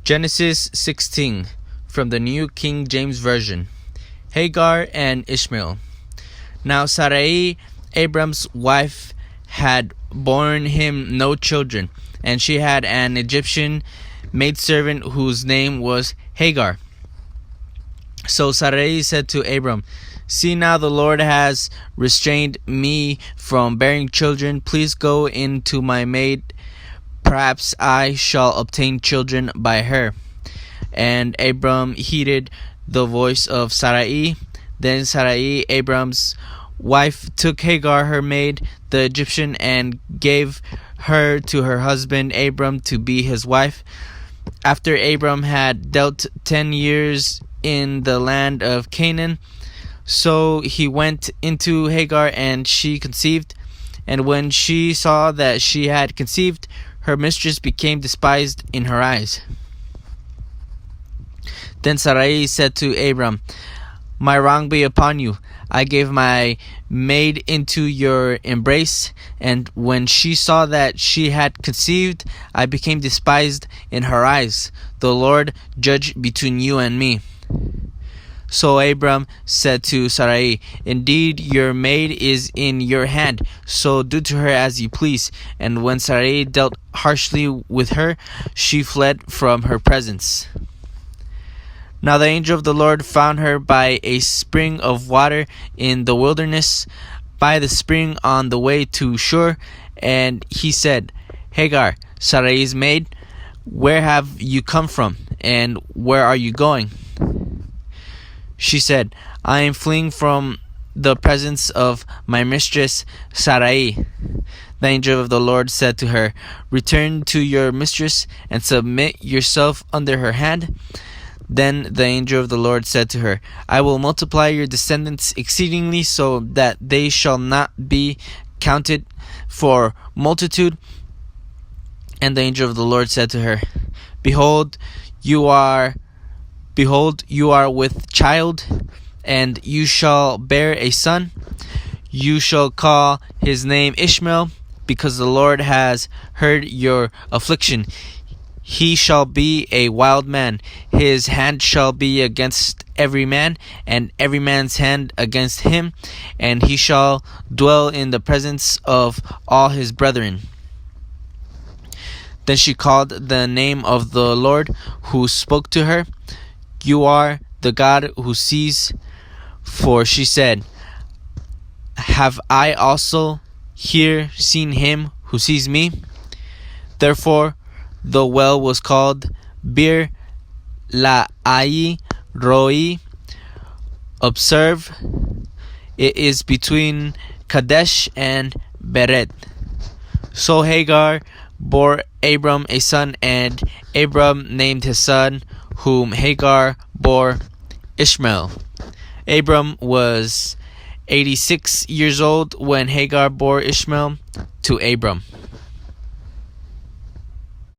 Genesis 16 from the New King James Version. Hagar and Ishmael. Now Sarai, Abram's wife, had borne him no children, and she had an Egyptian maidservant whose name was Hagar. So Sarai said to Abram, "See now, the Lord has restrained me from bearing children. Please go in to my maid. Perhaps I shall obtain children by her." And Abram heeded the voice of Sarai. Then Sarai, Abram's wife, took Hagar, her maid, the Egyptian, and gave her to her husband Abram to be his wife. After Abram had dealt 10 years in the land of Canaan, so he went into Hagar, and she conceived. And when she saw that she had conceived, her mistress became despised in her eyes. Then Sarai said to Abram, "My wrong be upon you. I gave my maid into your embrace, and when she saw that she had conceived, I became despised in her eyes. The Lord judge between you and me." So Abram said to Sarai, "Indeed, your maid is in your hand, so do to her as you please." And when Sarai dealt harshly with her, she fled from her presence. Now the angel of the Lord found her by a spring of water in the wilderness, by the spring on the way to Shur, and he said, "Hagar, Sarai's maid, where have you come from, and where are you going?" She said, "I am fleeing from the presence of my mistress Sarai." The angel of the Lord said to her, "Return to your mistress and submit yourself under her hand." Then the angel of the Lord said to her, "I will multiply your descendants exceedingly, so that they shall not be counted for multitude." And the angel of the Lord said to her, Behold, you are with child, and you shall bear a son. You shall call his name Ishmael, because the Lord has heard your affliction. He shall be a wild man. His hand shall be against every man, and every man's hand against him, and he shall dwell in the presence of all his brethren. Then she called the name of the Lord who spoke to her, "You are the God who sees." For she said, "Have I also here seen him who sees me?" Therefore the well was called Bir Lahai Roi. Observe, it is between Kadesh and Beret. So Hagar bore Abram a son, and Abram named his son, whom Hagar bore, Ishmael. Abram was 86 years old when Hagar bore Ishmael to Abram.